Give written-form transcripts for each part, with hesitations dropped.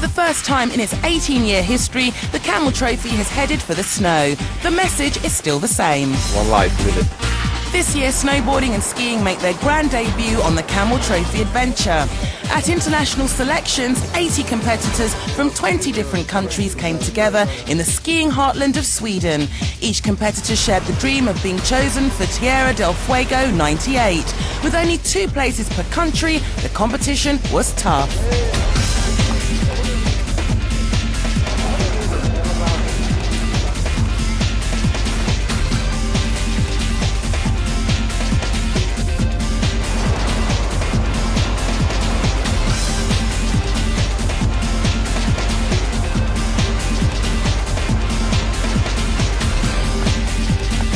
the first time in its 18-year history, the Camel Trophy has headed for the snow. The message is still the same. One life, live it. This year, snowboarding and skiing make their grand debut on the Camel Trophy adventure. At international selections, 80 competitors from 20 different countries came together in the skiing heartland of Sweden. Each competitor shared the dream of being chosen for Tierra del Fuego '98. With only 2 places per country, the competition was tough.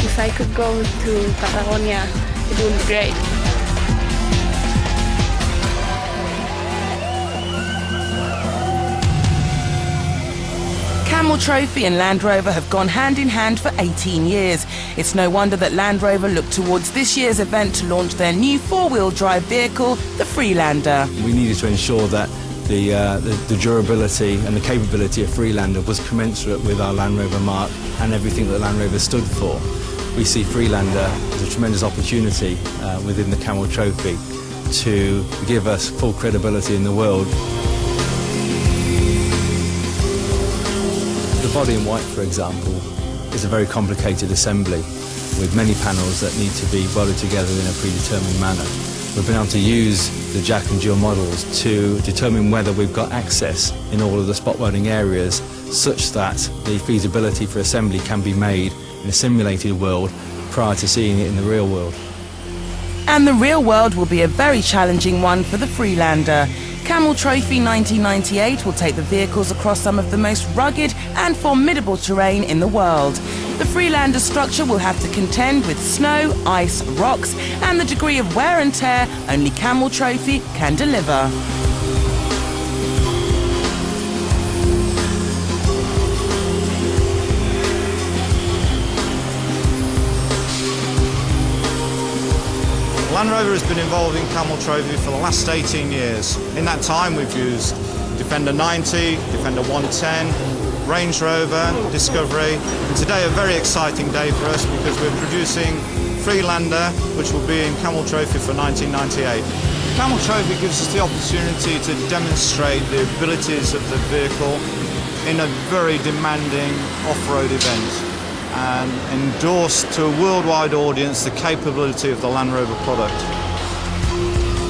If I could go to Patagonia, it would be great. Camel Trophy and Land Rover have gone hand in hand for 18 years. It's no wonder that Land Rover looked towards this year's event to launch their new 4-wheel drive vehicle, the Freelander. We needed to ensure that the durability and the capability of Freelander was commensurate with our Land Rover mark and everything that Land Rover stood for. We see Freelander as a tremendous opportunity within the Camel Trophy to give us full credibility in the world. The body in white, for example, is a very complicated assembly with many panels that need to be welded together in a predetermined manner. We've been able to use the Jack and Jill models to determine whether we've got access in all of the spot welding areas such that the feasibility for assembly can be made in a simulated world prior to seeing it in the real world. And the real world will be a very challenging one for the Freelander. Camel Trophy 1998 will take the vehicles across some of the most rugged and formidable terrain in the world. The Freelander structure will have to contend with snow, ice, rocks, and the degree of wear and tear only Camel Trophy can deliver. Land Rover has been involved in Camel Trophy for the last 18 years. In that time we've used Defender 90, Defender 110, Range Rover, Discovery, and today a very exciting day for us because we're producing Freelander, which will be in Camel Trophy for 1998. Camel Trophy gives us the opportunity to demonstrate the abilities of the vehicle in a very demanding off-road event and endorse to a worldwide audience the capability of the Land Rover product.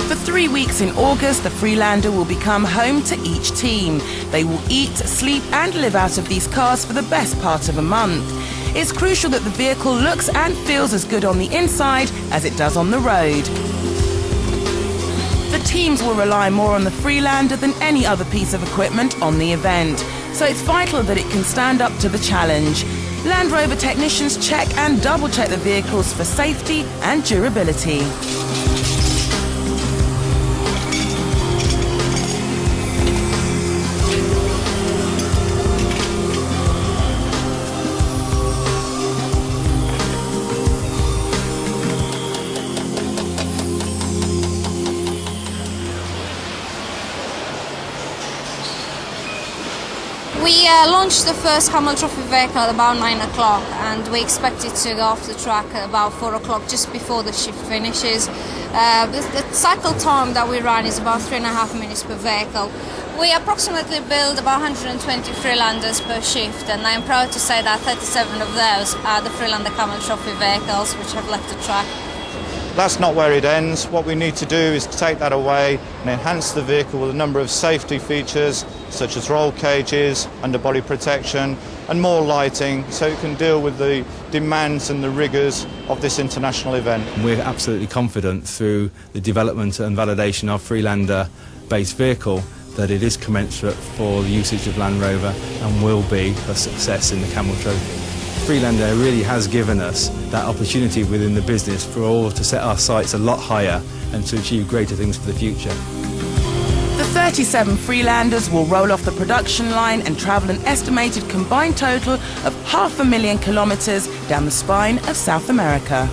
For 3 weeks in August, the Freelander will become home to each team. They will eat, sleep and live out of these cars for the best part of a month. It's crucial that the vehicle looks and feels as good on the inside as it does on the road. The teams will rely more on the Freelander than any other piece of equipment on the event, so it's vital that it can stand up to the challenge. Land Rover technicians check and double-check the vehicles for safety and durability. We launched the first Camel Trophy vehicle at about 9 o'clock and we expect it to go off the track at about 4 o'clock just before the shift finishes. The cycle time that we run is about 3.5 minutes per vehicle. We approximately build about 120 Freelanders per shift, and I am proud to say that 37 of those are the Freelander Camel Trophy vehicles which have left the track. That's not where it ends. What we need to do is take that away and enhance the vehicle with a number of safety features such as roll cages, underbody protection and more lighting so it can deal with the demands and the rigours of this international event. We're absolutely confident through the development and validation of Freelander-based vehicle that it is commensurate for the usage of Land Rover and will be a success in the Camel Trophy. Freelander really has given us that opportunity within the business for all to set our sights a lot higher and to achieve greater things for the future. The 37 Freelanders will roll off the production line and travel an estimated combined total of 500,000 kilometres down the spine of South America.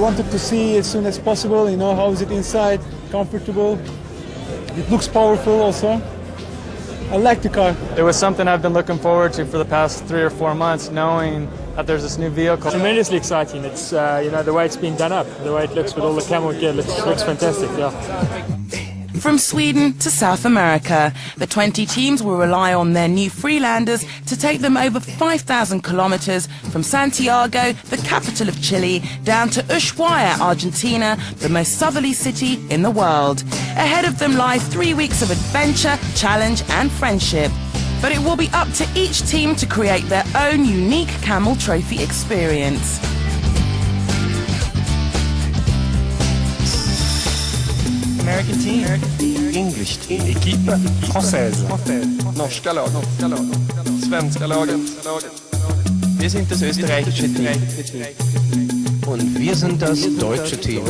wanted to see as soon as possible, you know, how is it inside, comfortable. It looks powerful also. I like the car. It was something I've been looking forward to for the past 3 or 4 months, knowing that there's this new vehicle. Tremendously exciting. It's you know, the way it's been done up, the way it looks with all the camel gear looks fantastic. Yeah. From Sweden to South America, the 20 teams will rely on their new Freelanders to take them over 5,000 kilometers from Santiago, the capital of Chile, down to Ushuaia, Argentina, the most southerly city in the world. Ahead of them lie 3 weeks of adventure, challenge and friendship. But it will be up to each team to create their own unique Camel Trophy experience. American team. English team. Équipe française. Norska lag. Svenska laget. Wir sind das österreichische Team. Und wir sind das deutsche Team.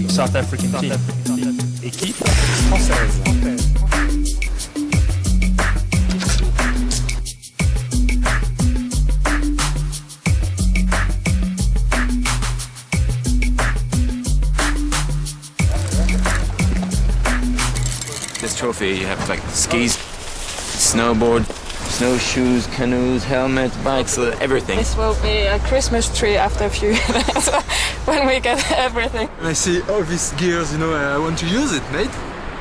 South African team. Équipe française. This trophy, you have like skis, snowboard, snowshoes, canoes, helmets, bikes, everything. This will be a Christmas tree after a few years when we get everything. I see all these gears, you know, I want to use it, mate.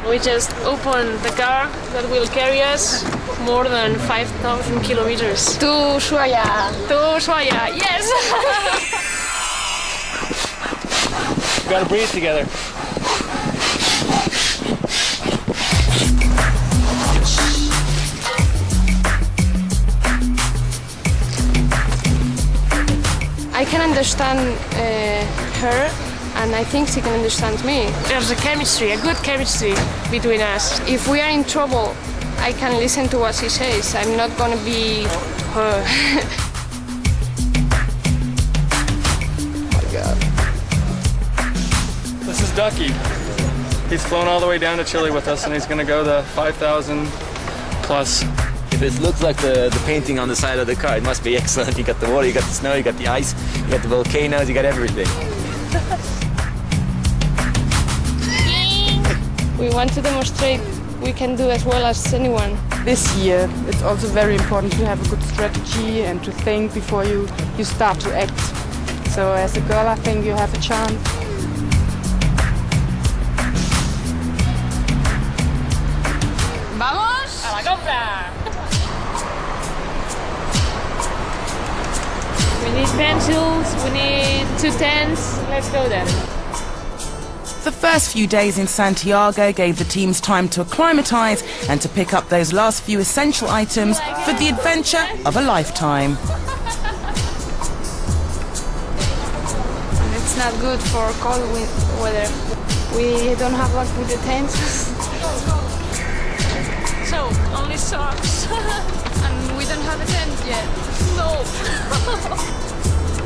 We just open the car that will carry us more than 5,000 kilometers. To Ushuaia. To Ushuaia, yes! We gotta breathe together. I can understand her, and I think she can understand me. There's a chemistry, a good chemistry between us. If we are in trouble, I can listen to what she says. I'm not gonna be her. My God. This is Ducky. He's flown all the way down to Chile with us, and he's gonna go the 5,000 plus. If it looks like the painting on the side of the car, it must be excellent. You got the water, you got the snow, you got the ice, you got the volcanoes, you got everything. We want to demonstrate we can do as well as anyone. This year, it's also very important to have a good strategy and to think before you start to act. So as a girl, I think you have a chance. Vamos a la compra! We need pencils, we need 2 tents. Let's go then. The first few days in Santiago gave the teams time to acclimatise and to pick up those last few essential items for the adventure of a lifetime. It's not good for cold weather. We don't have luck with the tents. So, only socks. And we don't have a tent yet. No.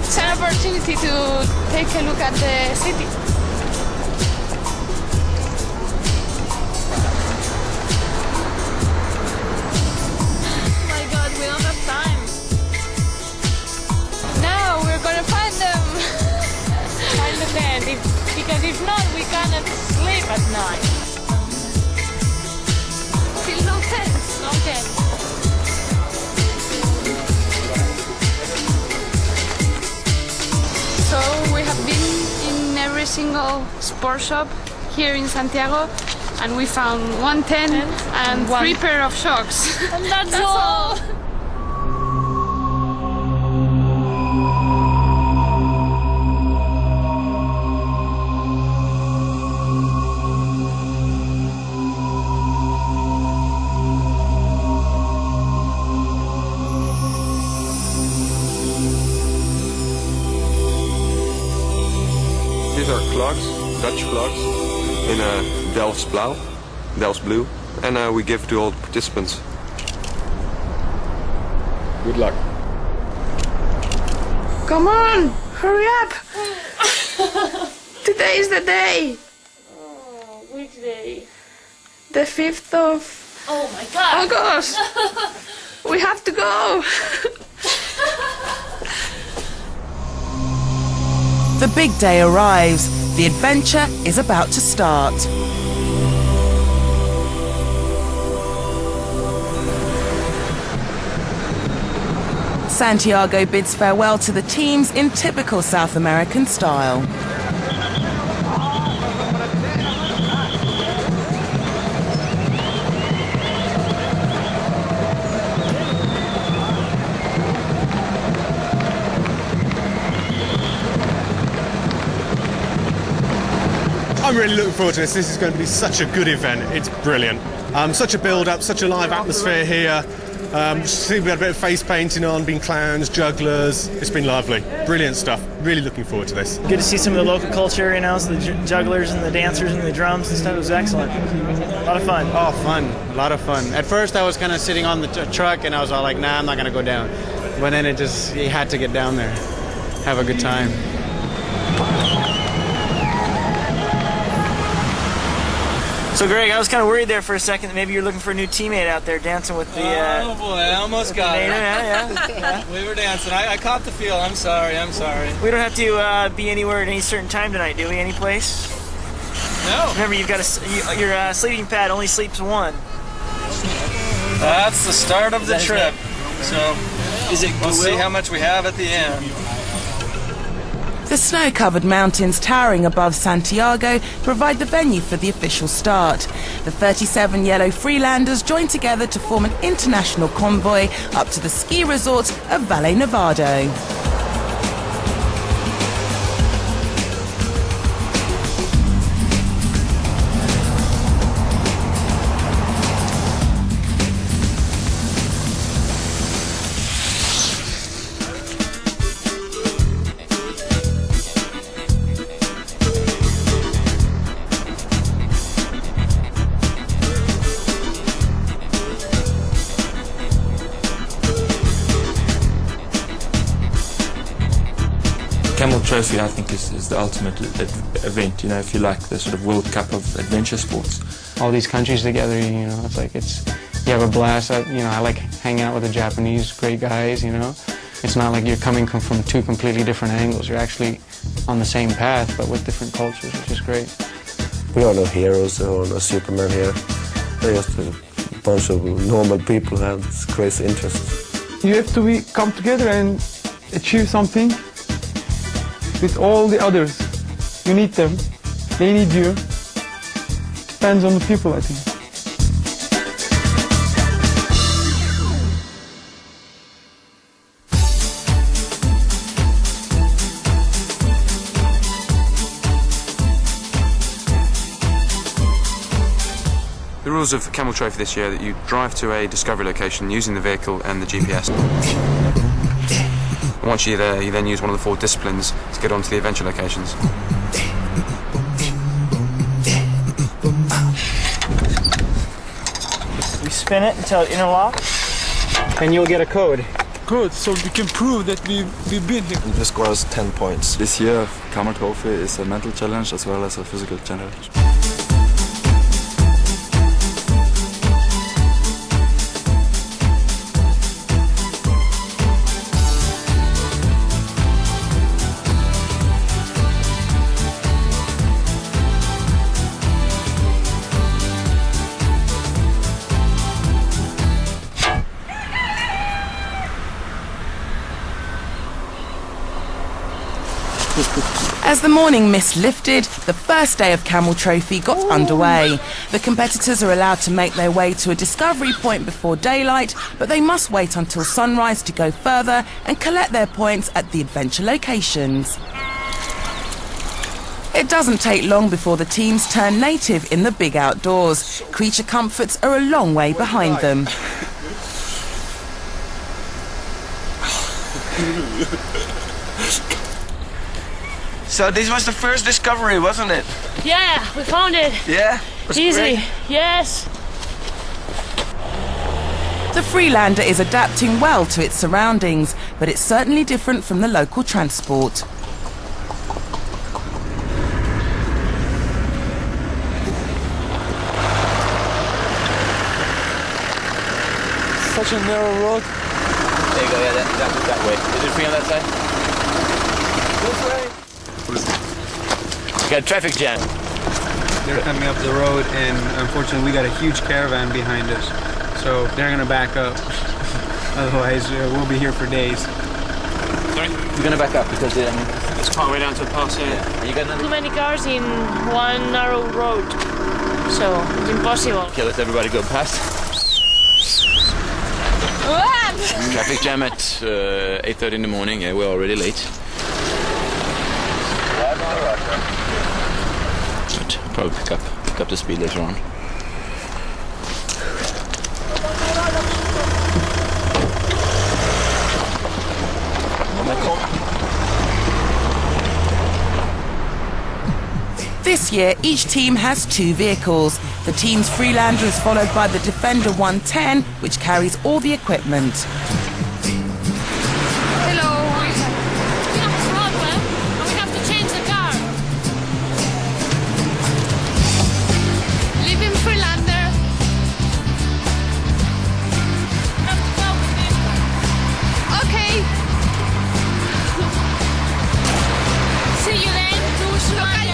It's an opportunity to take a look at the city. Oh my God, we don't have time. Now we're gonna find them. Find the tent, because if not, we cannot sleep at night. Still no tents. No tents. So we have been in every single sport shop here in Santiago, and we found 1 tent and 3 pair of socks. And that's all. These are clogs, Dutch clogs, in Delft's blue, and we give to all participants. Good luck. Come on, hurry up! Today is the day. Oh, which day? The 5th of Oh my God! August. We have to go. The big day arrives. The adventure is about to start. Santiago bids farewell to the teams in typical South American style. I'm really looking forward to this. This is going to be such a good event. It's brilliant. Such a build-up, such a live atmosphere here. We had a bit of face painting on, been clowns, jugglers. It's been lovely. Brilliant stuff. Really looking forward to this. Good to see some of the local culture, you know, so the jugglers and the dancers and the drums and stuff. It was excellent. A lot of fun. Oh, fun. A lot of fun. At first I was kind of sitting on the truck and I was all like, nah, I'm not going to go down. But then you had to get down there. Have a good time. So Greg, I was kind of worried there for a second that maybe you're looking for a new teammate out there dancing with the... oh boy, I almost got it. Yeah. We were dancing. I caught the feel. I'm sorry. We don't have to be anywhere at any certain time tonight, do we? Any place? No. Remember, you've got your sleeping pad only sleeps one. That's the start of the trip. So we'll see how much we have at the end. The snow-covered mountains towering above Santiago provide the venue for the official start. The 37 yellow Freelanders join together to form an international convoy up to the ski resort of Valle Nevado. Camel Trophy, I think, is the ultimate event, you know, if you like, the sort of World Cup of adventure sports. All these countries together, you know, you have a blast. I like hanging out with the Japanese, great guys, you know. It's not like you're coming from two completely different angles. You're actually on the same path, but with different cultures, which is great. We are no heroes or no Superman here. They're just a bunch of normal people who have crazy interests. You have to come together and achieve something with all the others. You need them, they need you. Depends on the people, I think. The rules of Camel Trophy this year are that you drive to a discovery location using the vehicle and the GPS. Once you're there, you then use one of the 4 disciplines to get onto the adventure locations. We spin it until it interlocks. And you'll get a code. Good, so we can prove that we've been here. The score is 10 points. This year, Camel Trophy is a mental challenge as well as a physical challenge. As the morning mist lifted, the first day of Camel Trophy got underway. The competitors are allowed to make their way to a discovery point before daylight, but they must wait until sunrise to go further and collect their points at the adventure locations. It doesn't take long before the teams turn native in the big outdoors. Creature comforts are a long way behind them. So this was the first discovery, wasn't it? Yeah, we found it. Yeah? Easy. Great. Yes. The Freelander is adapting well to its surroundings, but it's certainly different from the local transport. Such a narrow road. There you go, yeah, that way. Is it free on that side? This way. Got a traffic jam. They're coming up the road, and unfortunately we got a huge caravan behind us, so they're gonna back up. Otherwise, we'll be here for days. Sorry? We're gonna back up because it's quite a way down to the pass. Yeah. You got Too many cars in one narrow road, so it's impossible. Okay, let everybody go past. Traffic jam at 8:30 in the morning. Yeah, we're already late. But probably pick up the speed later on. This year, each team has 2 vehicles. The team's Freelander is followed by the Defender 110, which carries all the equipment. Hello. We have a problem, and we have to change the car. Leaving Freelander. We have to go with this one. Okay. See you then to Australia.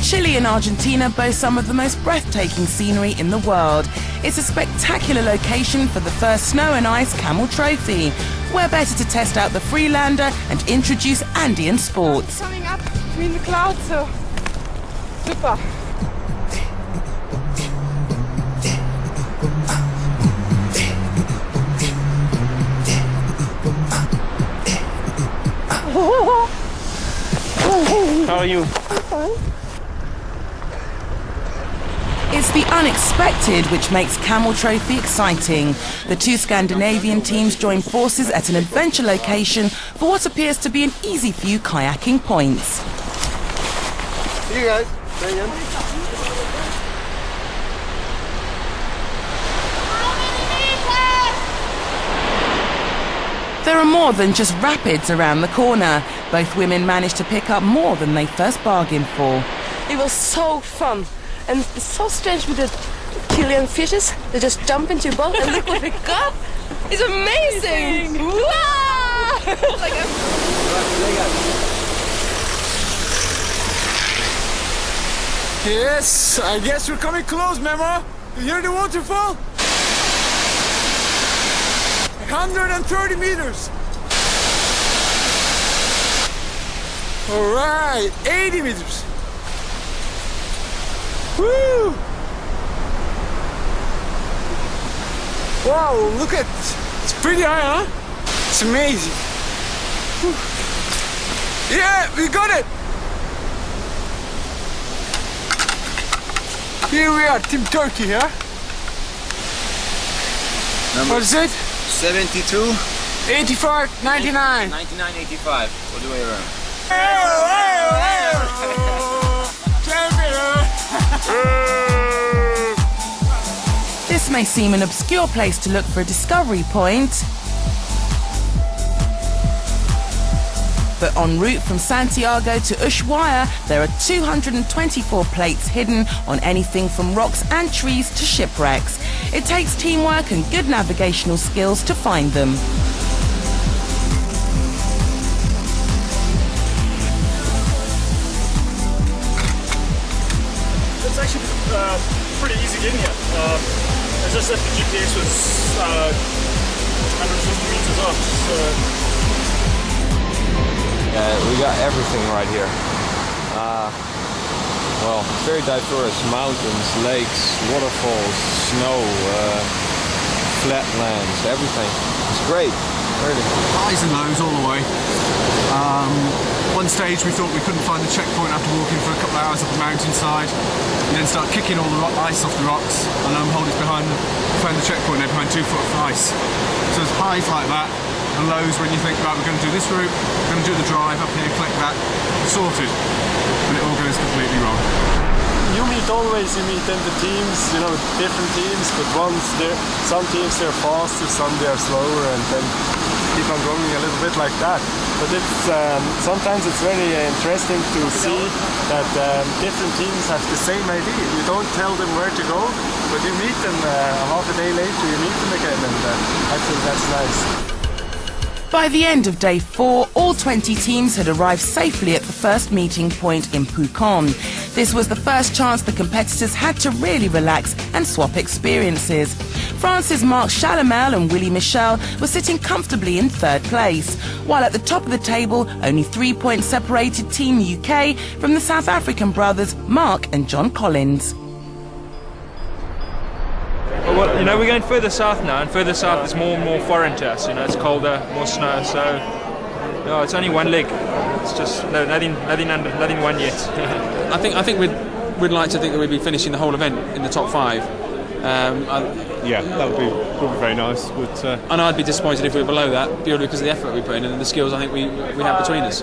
Chile and Argentina boast some of the most breathtaking scenery in the world. It's a spectacular location for the first snow and ice Camel Trophy. Where better to test out the Freelander and introduce Andean sports. Coming up between the clouds, so super. How are you? I'm fine. It's the unexpected which makes Camel Trophy exciting. The 2 Scandinavian teams join forces at an adventure location for what appears to be an easy few kayaking points. See you guys. Stay in. There are more than just rapids around the corner. Both women managed to pick up more than they first bargained for. It was so fun. And it's so strange with the Chilean fishes. They just jump into your boat and look what we got. It's amazing! Wow! Yes, I guess we're coming close, Memo. You hear the waterfall? 130 meters. All right, 80 meters. Woo! Wow, look at it's pretty high, huh? It's amazing. Whew. Yeah, we got it. Here we are, Team Turkey, huh? What is it? 72. 85, 99. 99, 85. All the way around. This may seem an obscure place to look for a discovery point, but en route from Santiago to Ushuaia, there are 224 plates hidden on anything from rocks and trees to shipwrecks. It takes teamwork and good navigational skills to find them. It's actually pretty easy getting here. It's just that the GPS was 150 meters off. So. We got everything right here. Well, very diverse. Mountains, lakes, waterfalls, snow, flatlands, everything. It's great, really. Highs and lows all the way. One stage we thought we couldn't find the checkpoint after walking for a couple of hours up the mountainside. We then start kicking all the ice off the rocks, and hold it behind found the checkpoint there behind 2 foot of ice. So there's highs like that, and lows when you think, right, we're going to do this route, we're going to do the drive up here, collect that, sorted, and it all goes completely wrong. You meet them the teams, you know, different teams, but some teams they're faster, some they are slower, and then keep on going a little bit like that. But it's sometimes it's very interesting to see that different teams have the same idea. You don't tell them where to go, but you meet them half a day later, you meet them again, and I think that's nice. By the end of day 4, all 20 teams had arrived safely at the first meeting point in Pucón. This was the first chance the competitors had to really relax and swap experiences. France's Marc Chalamel and Willie Michel were sitting comfortably in 3rd place, while at the top of the table, only 3 points separated Team UK from the South African brothers Mark and John Collins. Well, you know, we're going further south now, and further south is more and more foreign to us. You know, it's colder, more snow, so no, it's only one leg. It's just nothing won yet. I think we'd like to think that we'd be finishing the whole event in the top 5. Yeah, that would be very nice. But, and I'd be disappointed if we were below that, purely because of the effort we put in and the skills I think we have between us.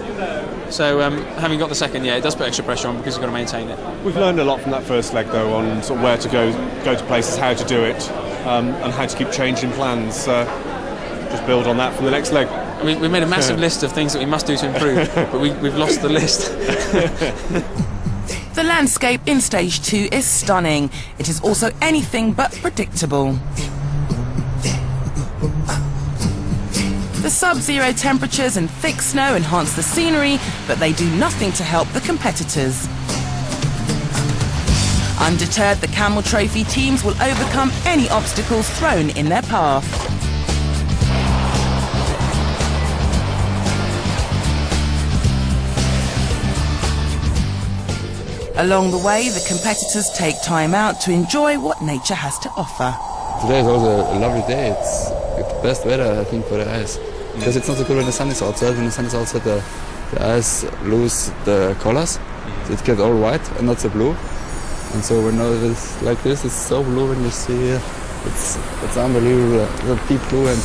So having got the second, yeah, it does put extra pressure on because you've got to maintain it. We've learned a lot from that first leg, though, on sort of where to go to places, how to do it, and how to keep changing plans. Just build on that for the next leg. We made a massive list of things that we must do to improve, but we've lost the list. The landscape in stage 2 is stunning. It is also anything but predictable. The sub-zero temperatures and thick snow enhance the scenery, but they do nothing to help the competitors. Undeterred, the Camel Trophy teams will overcome any obstacles thrown in their path. Along the way, the competitors take time out to enjoy what nature has to offer. Today is also a lovely day. It's the best weather, I think, for the ice. Because it's not so good when the sun is outside. When the sun is outside, the ice lose the colors. So it gets all white and not so blue. And so when it's like this, it's so blue when you see it. It's unbelievable. The deep blue and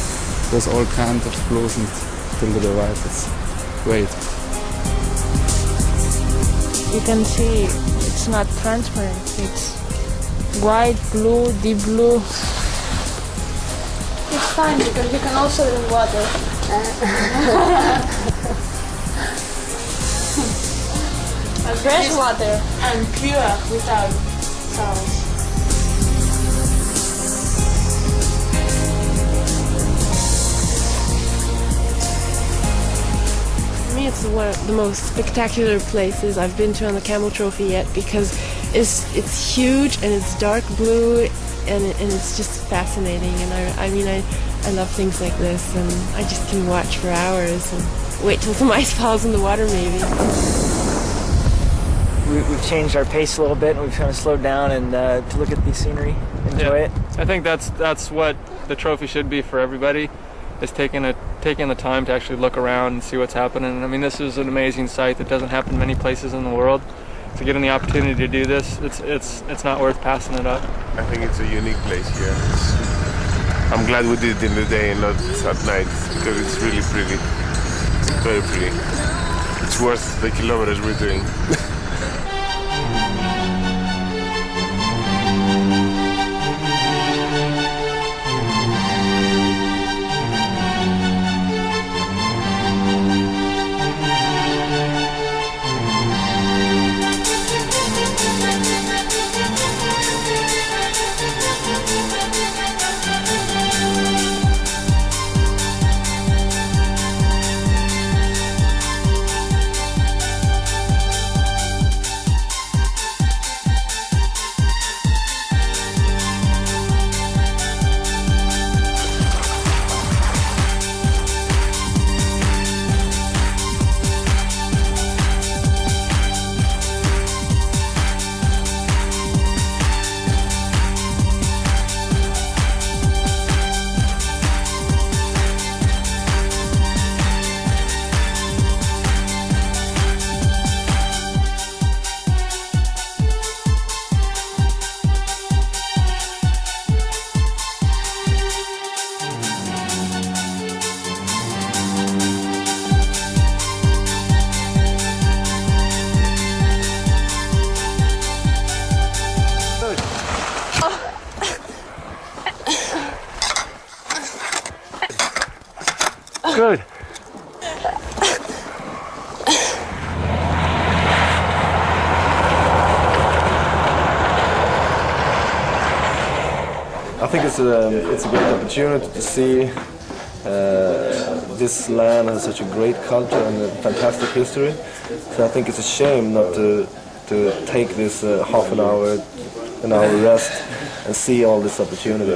there's all kinds of blues and still to the white. It's great. You can see it's not transparent. It's white, blue, deep blue. It's fine because you can also drink water. Fresh water and pure without salts. For me, it's one of the most spectacular places I've been to on the Camel Trophy yet because it's huge and it's dark blue and it's just fascinating. And I love things like this, and I just can watch for hours and wait till some ice falls in the water maybe. We've changed our pace a little bit, and we've kind of slowed down and to look at the scenery, enjoy it. I think that's what the trophy should be for everybody, is taking the time to actually look around and see what's happening. I mean, this is an amazing sight that doesn't happen many places in the world. To get the opportunity to do this, it's not worth passing it up. I think it's a unique place here. I'm glad we did it in the day and not at night because it's really pretty. It's very pretty. It's worth the kilometers we're doing. Good. I think it's a great opportunity to see this land has such a great culture and a fantastic history. So I think it's a shame not to take this half an hour rest and see all this opportunity.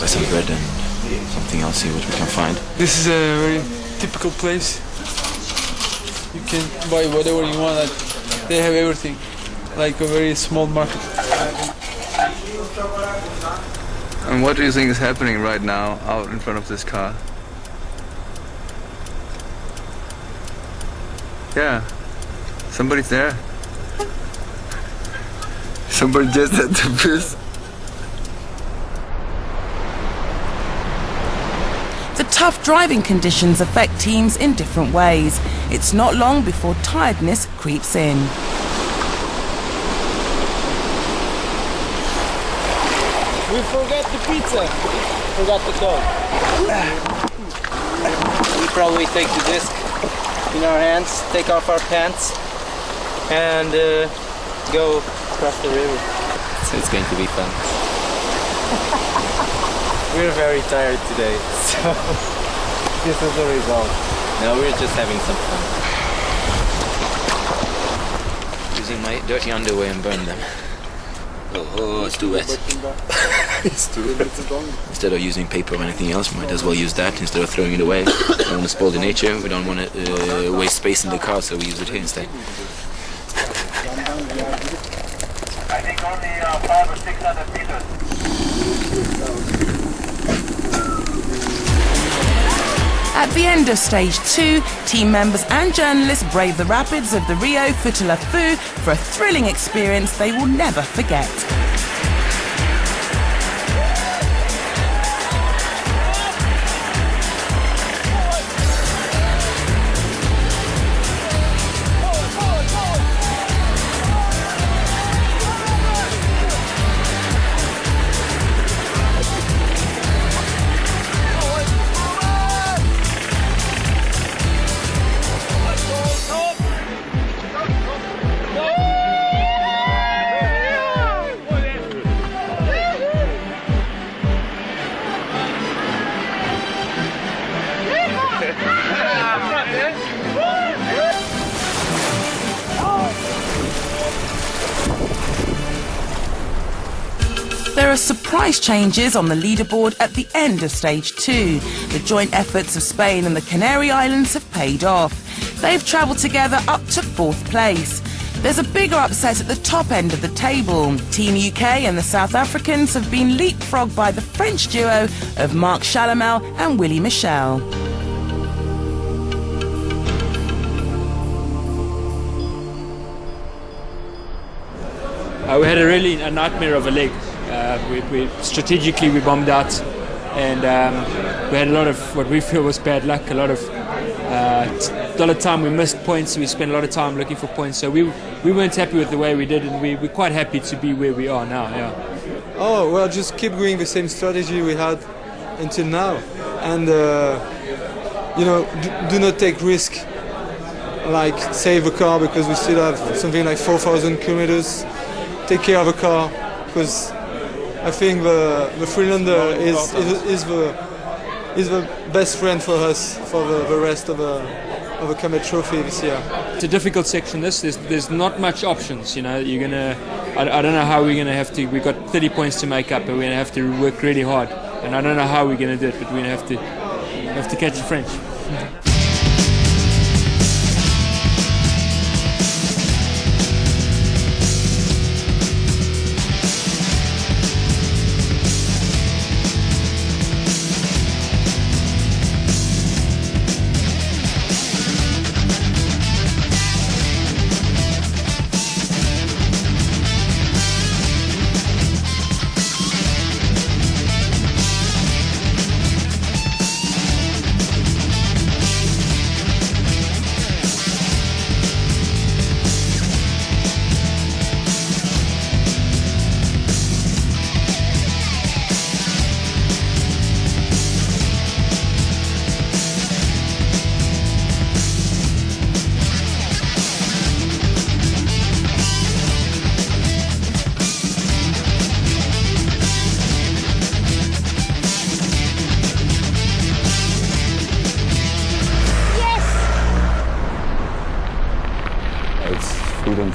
Some bread and something else, see what we can find. This is a very typical place. You can buy whatever you want. They have everything, like a very small market. And what do you think is happening right now out in front of this car? Yeah, somebody's there. Somebody just had to piss. The tough driving conditions affect teams in different ways. It's not long before tiredness creeps in. We forgot the pizza. Forgot the code. We probably take the disc in our hands, take off our pants, and go across the river. So it's going to be fun. We're very tired today, so this is the result. No, we're just having some fun. Using my dirty underwear and burn them. Oh, it's too wet. It's too wet. Instead of using paper or anything else, we might as well use that instead of throwing it away. We don't want to spoil the nature, we don't want to waste space in the car, so we use it here instead. I think only 500 or 600 meters. At the end of stage 2, team members and journalists brave the rapids of the Rio Futalafu for a thrilling experience they will never forget. There are surprise changes on the leaderboard at the end of stage 2. The joint efforts of Spain and the Canary Islands have paid off. They've travelled together up to 4th place. There's a bigger upset at the top end of the table. Team UK and the South Africans have been leapfrogged by the French duo of Marc Chalamel and Willy Michel. We had a nightmare of a leg. We strategically we bombed out, and we had a lot of what we feel was bad luck. A lot of time we missed points. We spent a lot of time looking for points. So we weren't happy with the way we did, and we're quite happy to be where we are now. Yeah. Oh well, just keep going the same strategy we had until now, and do not take risk. Like save a car because we still have something like 4,000 kilometers. Take care of a car because I think the Freelander is the best friend for us for the rest of the Camel Trophy this year. It's a difficult section. There's not much options. You know, you're gonna. I don't know how we're gonna have to. We've got 30 points to make up, and we're gonna have to work really hard. And I don't know how we're gonna do it, but we're gonna have to catch the French.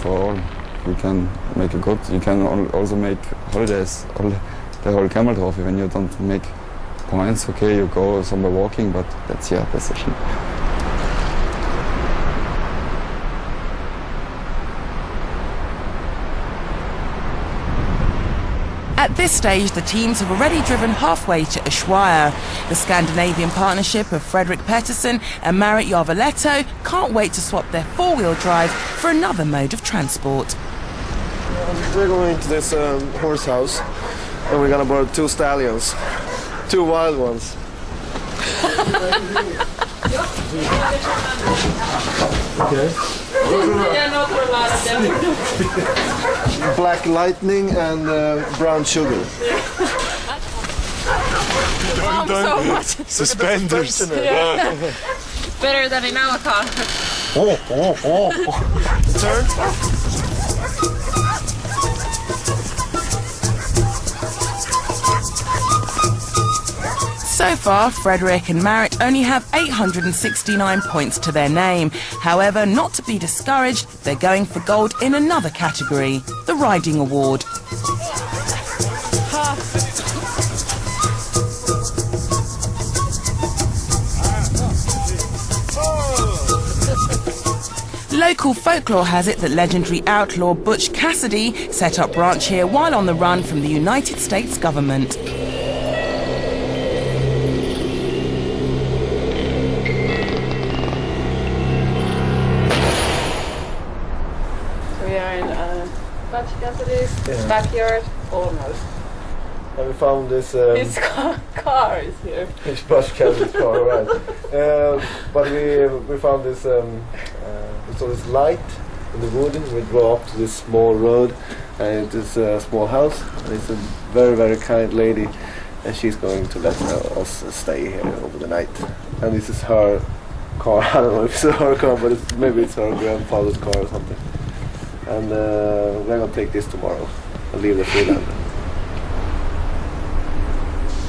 for all. You can make a good. You can also make holidays. The whole Camel Trophy. When you don't make points, okay, you go somewhere walking, but that's your decision. At this stage, the teams have already driven halfway to Ushuaia. The Scandinavian partnership of Fredrik Pettersson and Marit Jarveletto can't wait to swap their four-wheel drive for another mode of transport. We're going to this horse house, and we're gonna borrow 2 stallions, 2 wild ones. Okay. Black lightning and brown sugar. So much. Suspenders. Yeah. Better than in our car. Turn. So far, Fredrik and Marit only have 869 points to their name. However, not to be discouraged, they're going for gold in another category, the Riding Award. Local folklore has it that legendary outlaw Butch Cassidy set up ranch here while on the run from the United States government. Butch Cassidy's backyard, almost. And we found this... His car is here. It's Butch Cassidy's car, right. But we found this, we saw this light in the wood. We drove up to this small road, and it is a small house. And it's a very, very kind lady, and she's going to let us stay here over the night. And this is her car. I don't know if it's her car, but maybe it's her grandfather's car or something. And we're going to take this tomorrow and leave the freeland.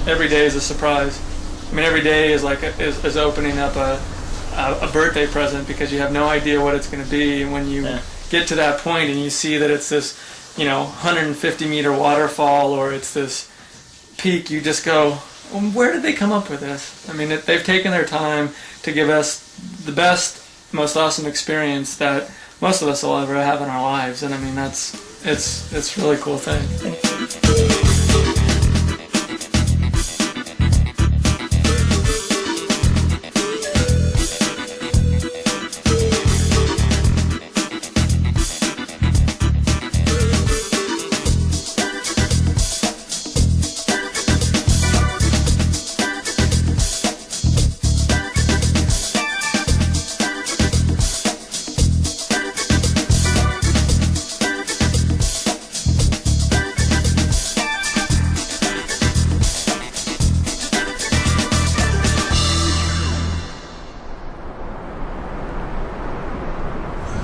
Every day is a surprise. I mean, every day is like is opening up a birthday present, because you have no idea what it's going to be. And when you get to that point and you see that it's this, 150-meter waterfall, or it's this peak, you just go, well, where did they come up with this? I mean, they've taken their time to give us the best, most awesome experience that most of us will ever have in our lives, and I mean it's a really cool thing.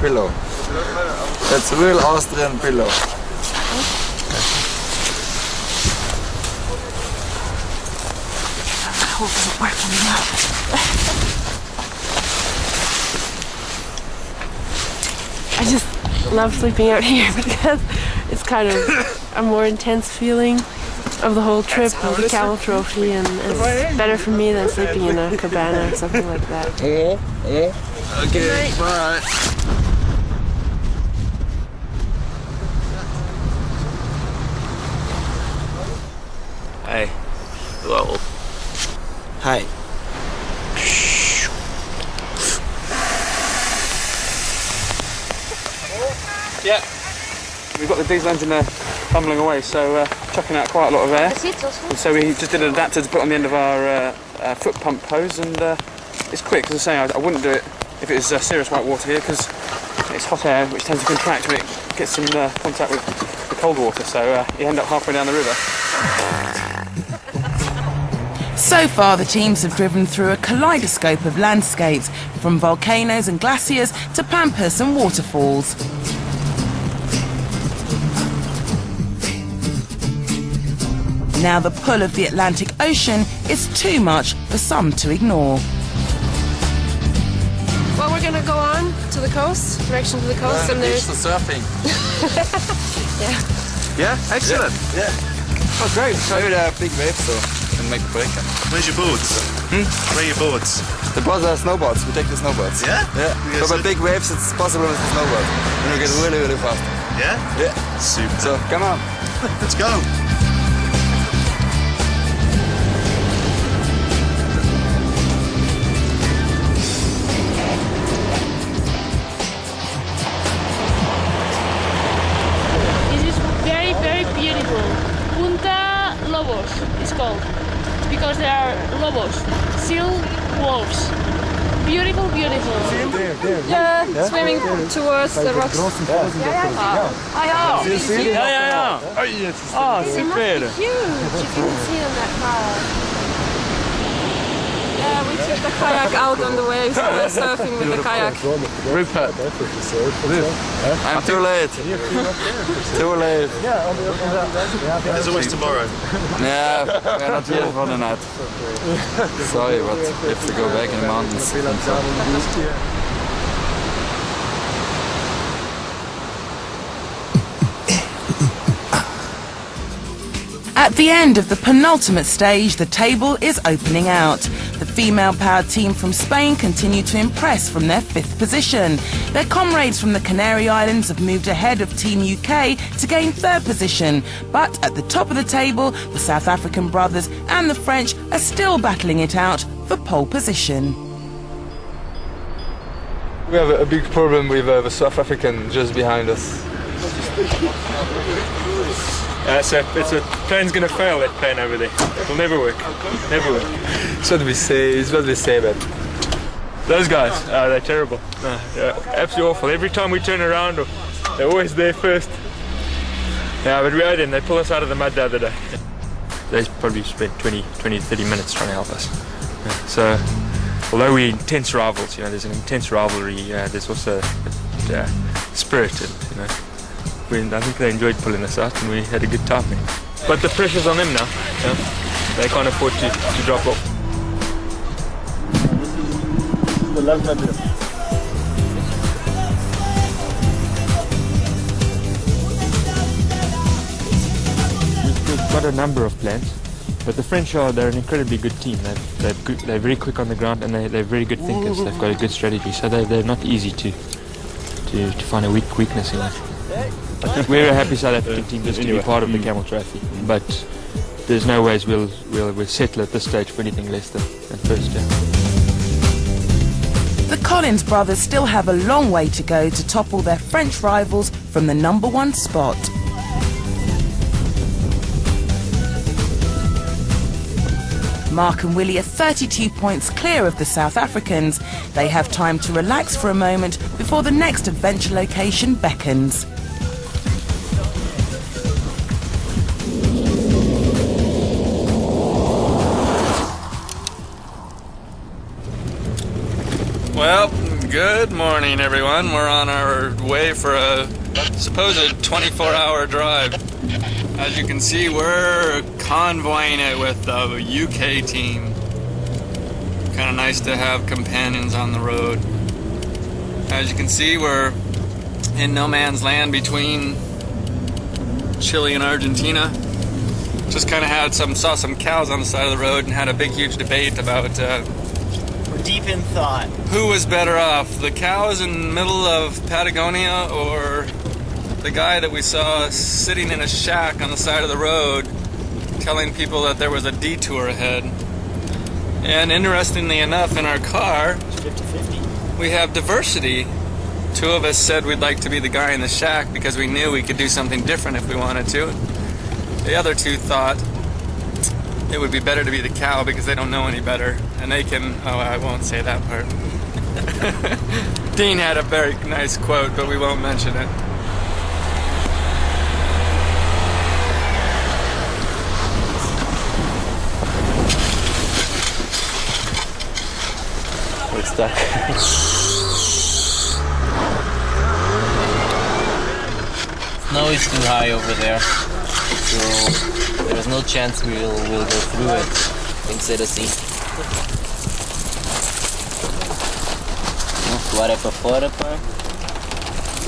Pillow. It's a real Austrian pillow. I hope it's working now. I just love sleeping out here because it's kind of a more intense feeling of the whole trip of the Camel Trophy, and it's better for me than sleeping in a cabana or something like that. Okay, bye. Hi. Hello. Hi. Yeah. We've got the diesel engine there bumbling away, so chucking out quite a lot of air. And so we just did an adapter to put on the end of our foot pump hose, and it's quick. As I say, I wouldn't do it if it was serious white water here, because it's hot air which tends to contract when it gets in contact with the cold water, so you end up halfway down the river. So far, the teams have driven through a kaleidoscope of landscapes, from volcanoes and glaciers to pampas and waterfalls. Now the pull of the Atlantic Ocean is too much for some to ignore. Well, we're gonna go on to the coast, direction to the coast, and there's for surfing. yeah. Yeah, excellent. Yeah. Oh, great. Maybe there are big waves, so can make a break. Where's your boards? Where are your boards? The boards are snowboards. We take the snowboards. Yeah? Yeah. But with big waves, it's possible with the snowboard. And you get really, really fast. Yeah? Yeah. Super. So, come on. Let's go. This is very, very beautiful. Punta Lobos is called because there are lobos, seal wolves. Beautiful, beautiful. Yeah, swimming towards the rocks. Ja. Yeah. Ah, super. Huge, you can see on that car. Yeah, we took the kayak out on the waves. We're surfing with the kayak. Rupert. I'm too late. Too late. There's always tomorrow. Yeah, we're not here for the night. Sorry, but we have to go back in the mountains. At the end of the penultimate stage, the table is opening out. The female-powered team from Spain continue to impress from their 5th position. Their comrades from the Canary Islands have moved ahead of Team UK to gain 3rd position. But at the top of the table, the South African brothers and the French are still battling it out for pole position. We have a big problem with the South African just behind us. So a plane's gonna fail, that plane over there. It'll never work. Never work. It's what we say, but Those guys, they're terrible. They're absolutely awful. Every time we turn around, they're always there first. Yeah, but we owe them. They pulled us out of the mud the other day. They probably spent 20, 30 minutes trying to help us. Yeah. So, although we're intense rivals, there's an intense rivalry. There's also spirit, and I think they enjoyed pulling us out, and we had a good time. But the pressure's on them now. They can't afford to drop off. We've got a number of plans, but the French they're an incredibly good team. They're very quick on the ground, and they're very good thinkers. They've got a good strategy, so they're not easy to find a weakness in. We're a happy South African team just to be part of the Camel Trophy, but there's no ways we'll settle at this stage for anything less than first. The Collins brothers still have a long way to go to topple their French rivals from the #1 spot. Mark and Willie are 32 points clear of the South Africans. They have time to relax for a moment before the next adventure location beckons. Well, good morning, everyone. We're on our way for a supposed 24-hour drive. As you can see, we're convoying it with the UK team. Kind of nice to have companions on the road. As you can see, we're in no man's land between Chile and Argentina. Just kind of saw some cows on the side of the road and had a big, huge debate about We're deep in thought. who was better off, the cows in the middle of Patagonia or the guy that we saw sitting in a shack on the side of the road telling people that there was a detour ahead. And interestingly enough, in our car, 50-50. we have diversity. 2 of us said we'd like to be the guy in the shack because we knew we could do something different if we wanted to. The other 2 thought it would be better to be the cow because they don't know any better. And they can, I won't say that part. Dean had a very nice quote, but we won't mention it. we're stuck. Snow is too high over there, so there's no chance we'll go through it. Things to see. Agora é para fora, pá.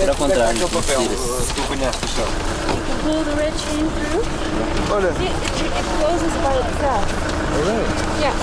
Era ao contrário. Tu conheces o chão. Pull the red chain through. Olha. See, it closes by itself. Alright. Yeah.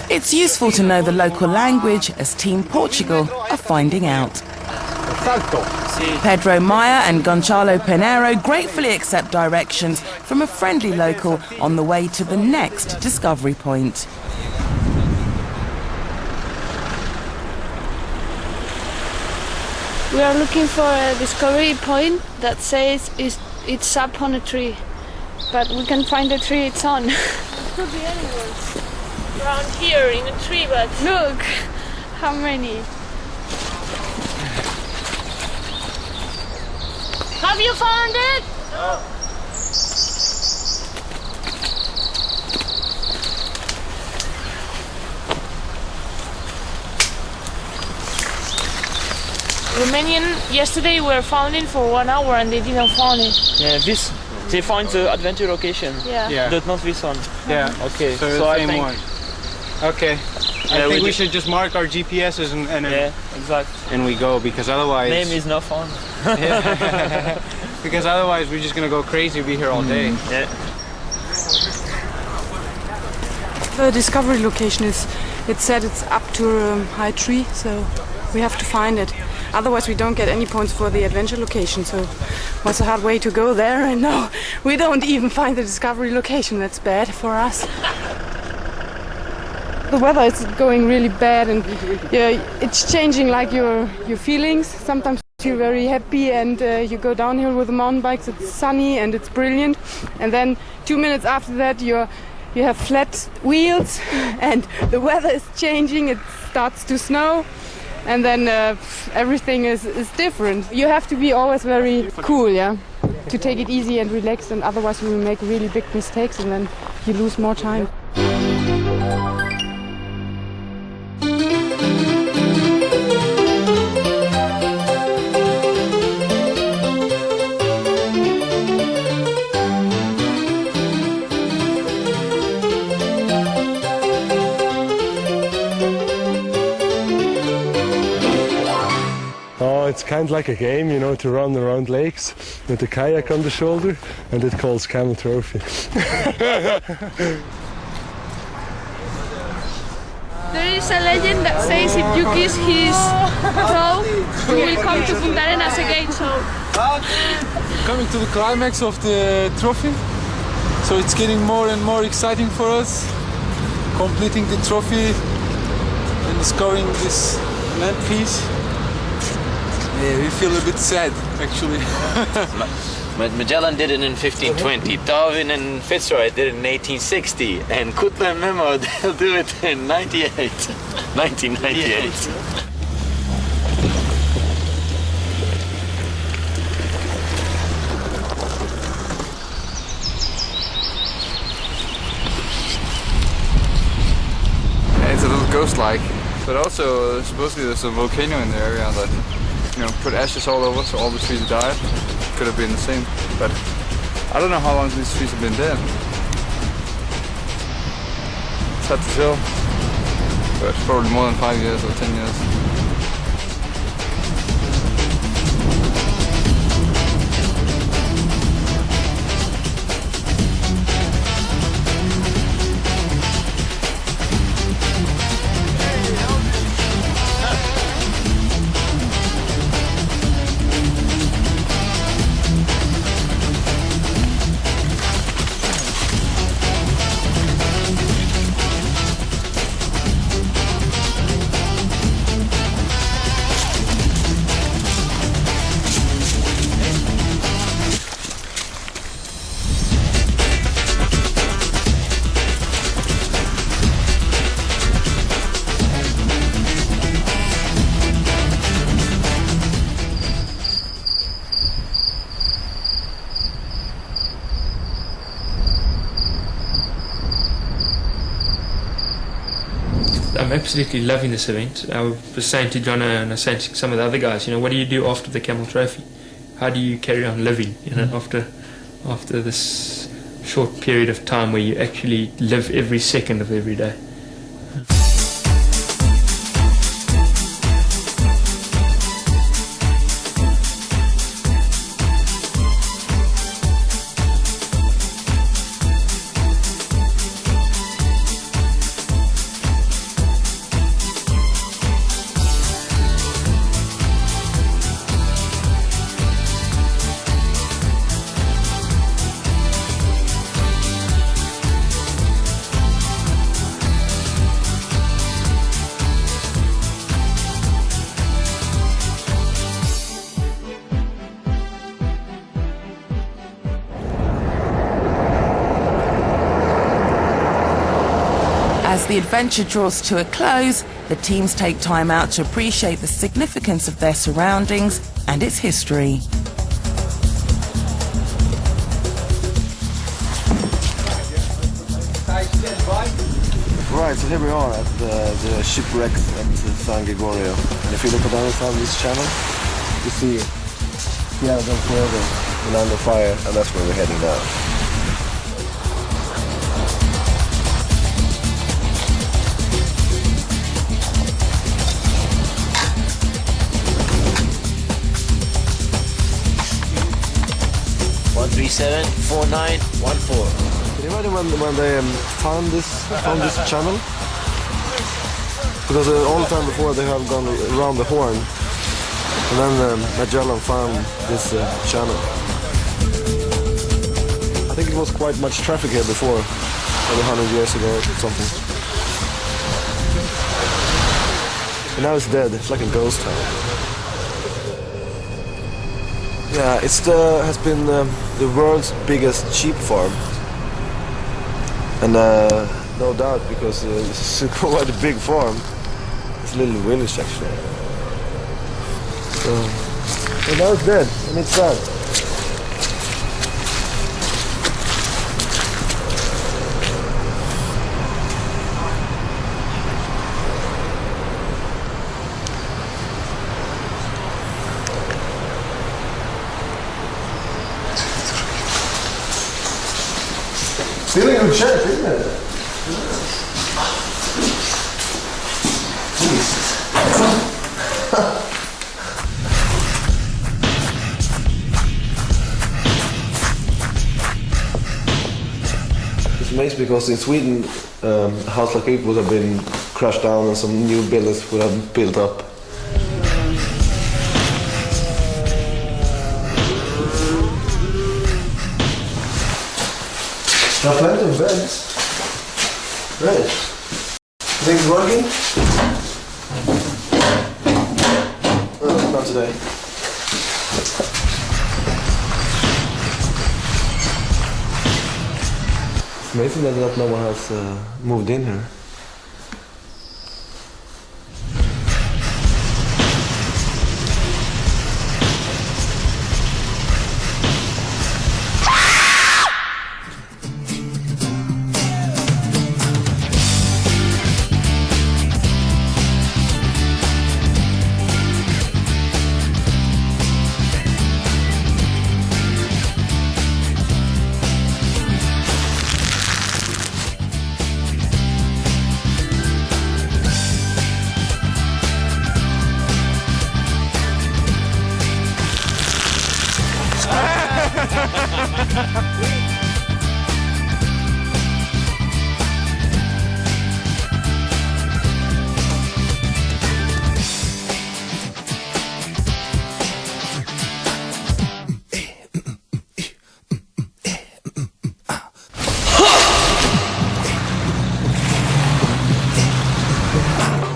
It's useful to know the local language, as Team Portugal are finding out. Pedro Maia and Gonçalo Pinheiro gratefully accept directions from a friendly local on the way to the next discovery point. We are looking for a discovery point that says it's up on a tree, but we can find the tree it's on. It could be anywhere. Around here in a tree, but look how many. Have you found it? No. Romanian yesterday were founding for 1 hour and they didn't find it. Yeah, this they find the adventure location. Yeah. But not this one. Yeah. Okay. So the same one. Okay. I think we should just mark our GPSs and yeah, exactly. And we go, because otherwise name is not found. Because otherwise we're just gonna go crazy. We'll be here all day. Yeah. The discovery location is, it said it's up to a high tree, so we have to find it. Otherwise we don't get any points for the adventure location, so it was a hard way to go there, and no, we don't even find the discovery location. That's bad for us. The weather is going really bad, and yeah, it's changing like your feelings. Sometimes you're very happy and you go downhill with the mountain bikes, it's sunny and it's brilliant, and then 2 minutes after that you have flat wheels and the weather is changing, it starts to snow, and then everything is different. You have to be always very cool, yeah, to take it easy and relax, and otherwise you will make really big mistakes and then you lose more time. It's kind of like a game, you know, to run around lakes with the kayak on the shoulder, and it calls Camel Trophy. There is a legend that says if you kiss his toe, you will come to Punta Arenas again, so... Coming to the climax of the trophy, so it's getting more and more exciting for us. Completing the trophy and discovering this land piece. Yeah, we feel a bit sad, actually. Magellan did it in 1520, Darwin and Fitzroy did it in 1860, and Kutler and Memo, they'll do it in 1998. It's a little ghost-like, but also supposedly there's a volcano in the area that, you know, put ashes all over, so all the trees died. Could have been the same, but I don't know how long these trees have been there. It's hard to tell, but it's probably more than 5 years or 10 years. I'm absolutely loving this event. I was saying to John and I was saying to some of the other guys, what do you do after the Camel Trophy? How do you carry on living, after this short period of time where you actually live every second of every day? As the adventure draws to a close, the teams take time out to appreciate the significance of their surroundings and its history. Right, so here we are at the shipwrecks at San Gregorio. And if you look down inside this channel, you see Tierra, Fuego, the land of fire, and that's where we're heading now. Seven 4914. Can you imagine when they found this channel? Because all the time before they have gone around the Horn, and then Magellan found this channel. I think it was quite much traffic here before, maybe 100 years ago or something. And now it's dead. It's like a ghost town. Yeah, it has been the world's biggest sheep farm, and no doubt because it's quite a big farm. It's a little village actually. So now it's dead, and it's sad. Still in good shape, isn't it? It's amazing because in Sweden, a house like it would have been crushed down and some new buildings would have built up. There are plenty of beds. Right. Think it's working? Oh, not today. It's amazing that no one has moved in here.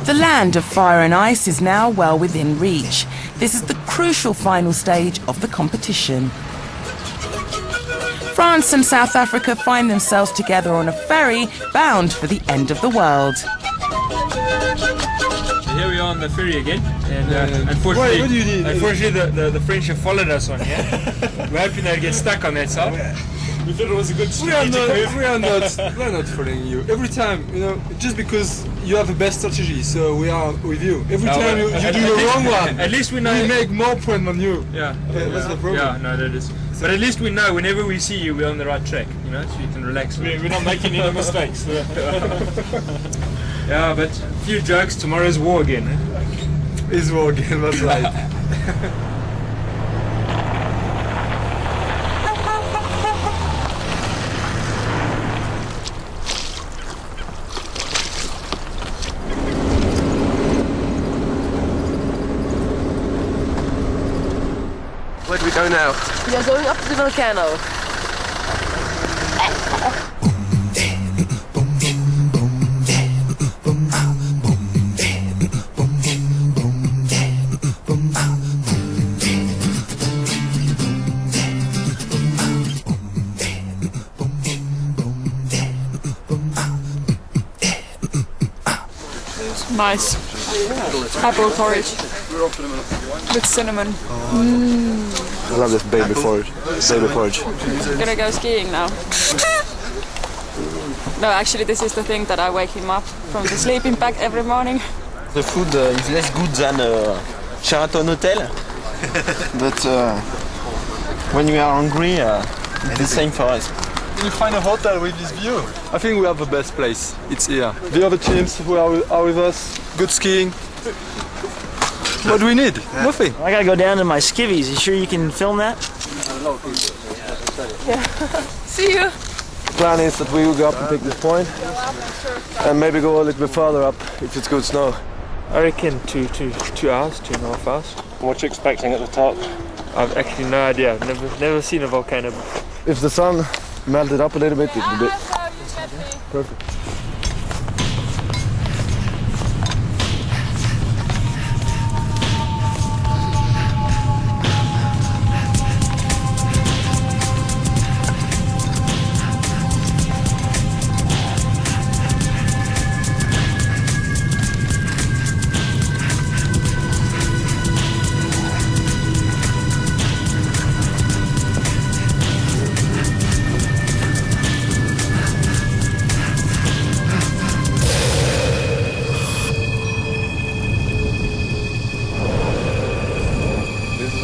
The land of fire and ice is now well within reach. This is the crucial final stage of the competition. France and South Africa find themselves together on a ferry bound for the end of the world. Here we are on the ferry again, and unfortunately, the French have followed us on here. We're hoping they'll get stuck on that side. We thought it was a good strategic move. We are not following you. Every time, just because you have the best strategy, so we are with you. Every time you do the wrong one. At least we know. We make more points than you. Yeah. That's the problem. Yeah, no, that is. But at least we know whenever we see you, we're on the right track, so you can relax. We're not making any mistakes. Yeah, but a few jokes, tomorrow's war again. It's war again, that's right. Where do we go now? We are going up to the volcano. Nice. Apple porridge with cinnamon. I love this baby porridge. I'm gonna go skiing now. No, actually this is the thing that I wake him up from the sleeping bag every morning. The food is less good than Sheraton Hotel, but when we are hungry, it's the same for us. We'll find a hotel with this view. I think we have the best place. It's here. The other teams who are with us, good skiing. What do we need? Nothing. I gotta go down to my skivvies. You sure you can film that? Yeah. See you. The plan is that we will go up and pick this point and maybe go a little bit further up if it's good snow. I reckon 2 hours, 2.5 hours. What you expecting at the top? I've actually no idea. Never seen a volcano before. If the sun melted up a little bit, it would be perfect.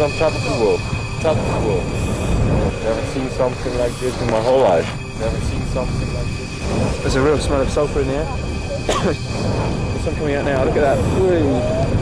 On top of the world. Never seen something like this in my whole life. There's a real smell of sulphur in the air. There's some coming out now, look at that. Whee.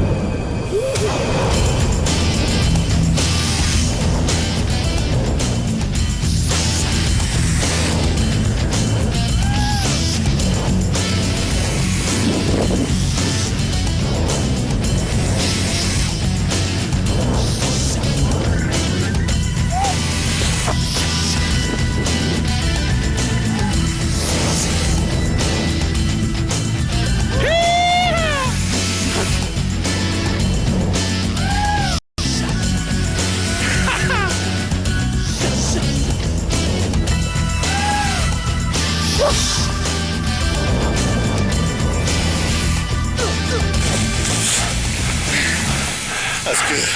That's good.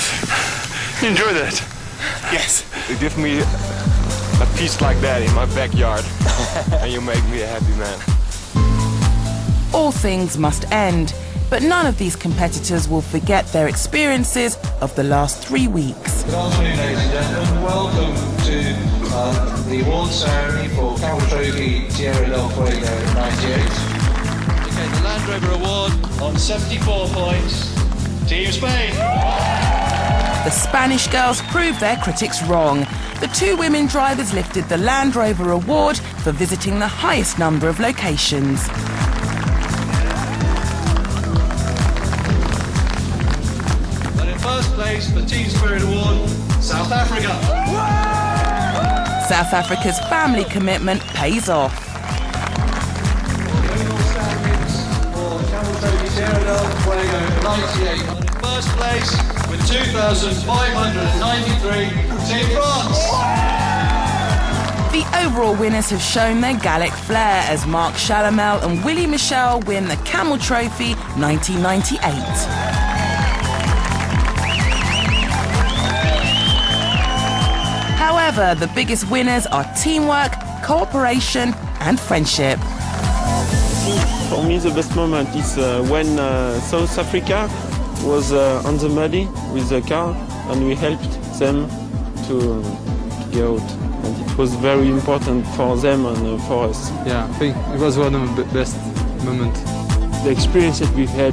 You enjoy that? Yes. You give me a piece like that in my backyard and you make me a happy man. All things must end, but none of these competitors will forget their experiences of the last 3 weeks. Good afternoon, ladies and gentlemen. Welcome to the award ceremony for Camel Trophy Tierra del Fuego 98. Okay, the Land Rover Award on 74 points. Team Spain! the Spanish girls proved their critics wrong. The two women drivers lifted the Land Rover Award for visiting the highest number of locations. But in first place, the Team Spirit Award, South Africa. South Africa's family commitment pays off. For Camel Trophy Tierra, Fuego 98. But in first place, with 2,593, Team France. The overall winners have shown their Gallic flair as Mark Chalamel and Willie Michel win the Camel Trophy 1998. However, the biggest winners are teamwork, cooperation and friendship. For me, the best moment is when South Africa was on the muddy with the car and we helped them to get out. And it was very important for them and for us. Yeah, I think it was one of the best moments. The experience that we've had,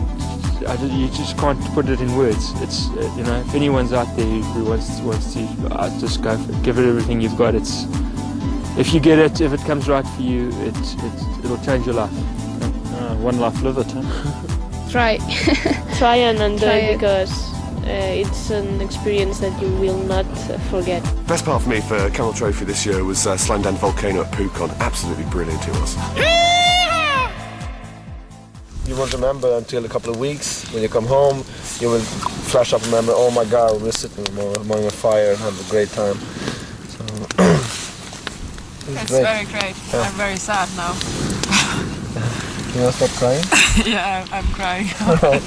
you just can't put it in words. It's you know, if anyone's out there who wants to just go for it, give it everything you've got. It's if you get it, if it comes right for you, it'll change your life. One life, live it. Huh? Try. Try and enjoy Try it. because it's an experience that you will not forget. Best part for me for Camel Trophy this year was sliding down the volcano at Pucon. Absolutely brilliant it was. You won't remember until a couple of weeks. When you come home, you will flash up and remember, oh my God, we were sitting among a fire and had a great time. So, It's great. very great. Yeah. I'm very sad now. You want to stop crying? Yeah, I'm crying. Okay.